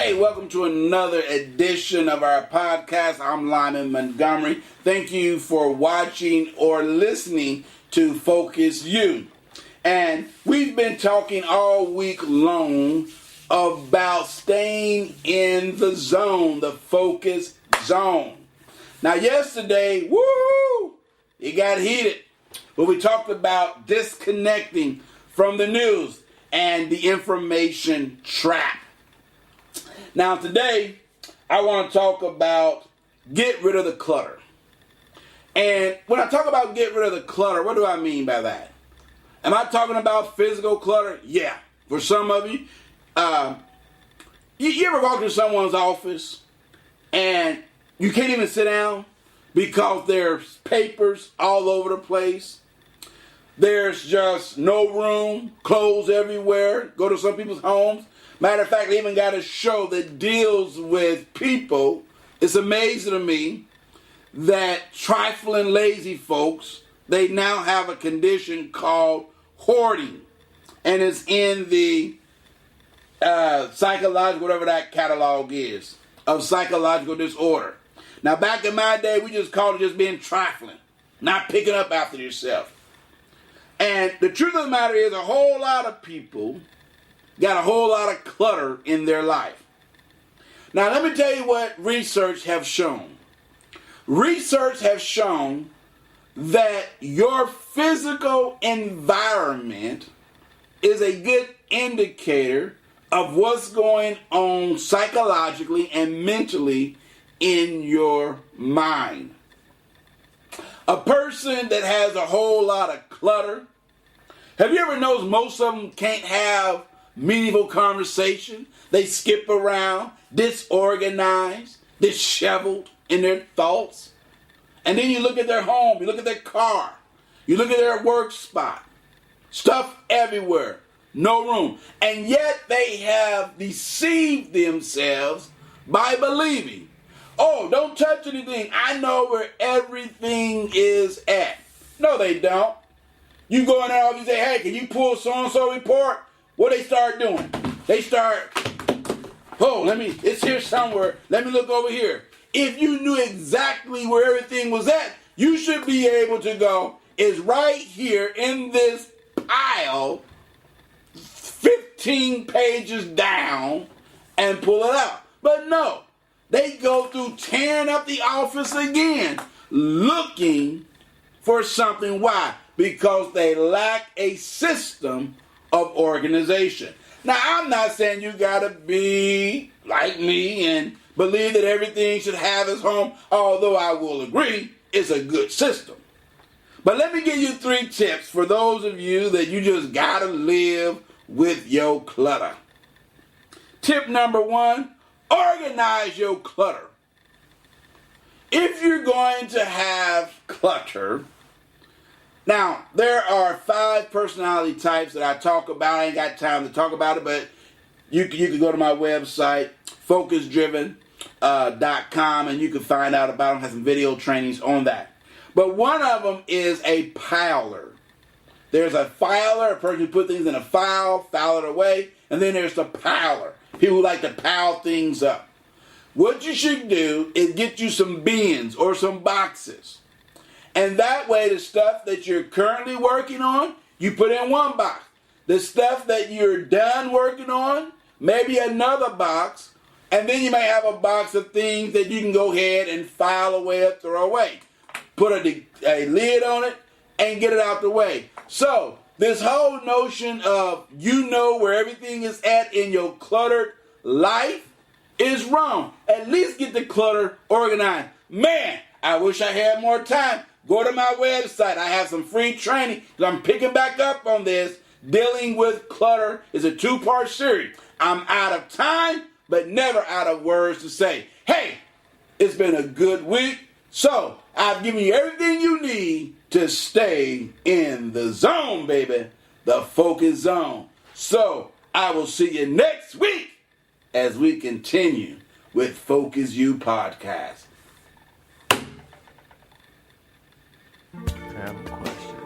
Hey, welcome to another edition of our podcast. I'm Lyman Montgomery. Thank you for watching or listening to Focus You. And we've been talking all week long about staying in the zone, the focus zone. Now, yesterday, it got heated. But we talked about disconnecting from the news and the information trap. Now today, I want to talk about get rid of the clutter. And when I talk about get rid of the clutter, what do I mean by that? Am I talking about physical clutter? Yeah. For some of you, you ever walk into someone's office and you can't even sit down because there's papers all over the place? There's just no room, clothes everywhere. Go to some people's homes. Matter of fact, they even got a show that deals with people. It's amazing to me that trifling lazy folks, they now have a condition called hoarding. And it's in the psychological, whatever that catalog is, of psychological disorder. Now, back in my day, we just called it just being trifling, not picking up after yourself. And the truth of the matter is a whole lot of people got a whole lot of clutter in their life. Now, let me tell you what research have shown. Research has shown that your physical environment is a good indicator of what's going on psychologically and mentally in your mind. A person that has a whole lot of clutter, have you ever noticed most of them can't have meaningful conversation? They skip around, disorganized, disheveled in their thoughts. And then you look at their home, you look at their car, you look at their work spot, stuff everywhere, no room. And yet they have deceived themselves by believing, oh, don't touch anything, I know where everything is at. No, they don't. You go in there and you say, hey, can you pull so-and-so report? What they start doing? They start, it's here somewhere. Let me look over here. If you knew exactly where everything was at, you should be able to go, it's right here in this pile, 15 pages down, and pull it out. But no, they go through tearing up the office again, looking for something. Why? Because they lack a system of organization. Now, I'm not saying you gotta be like me and believe that everything should have its home, although I will agree it's a good system. But let me give you 3 tips for those of you that you just gotta live with your clutter. Tip number 1, organize your clutter. If you're going to have clutter, now, there are 5 personality types that I talk about. I ain't got time to talk about it, but you can go to my website, focusdriven.com, and you can find out about them. I have some video trainings on that. But one of them is a piler. There's a filer, a person who put things in a file it away, and then there's the piler, people who like to pile things up. What you should do is get you some bins or some boxes. And that way, the stuff that you're currently working on, you put in one box. The stuff that you're done working on, maybe another box. And then you may have a box of things that you can go ahead and file away or throw away. Put a lid on it and get it out the way. So, this whole notion of you know where everything is at in your cluttered life is wrong. At least get the clutter organized. Man, I wish I had more time. Go to my website. I have some free training because I'm picking back up on this. Dealing with clutter is a 2-part series. I'm out of time, but never out of words to say. Hey, it's been a good week. So I've given you everything you need to stay in the zone, baby. The focus zone. So I will see you next week as we continue with Focus You Podcast. I have a question.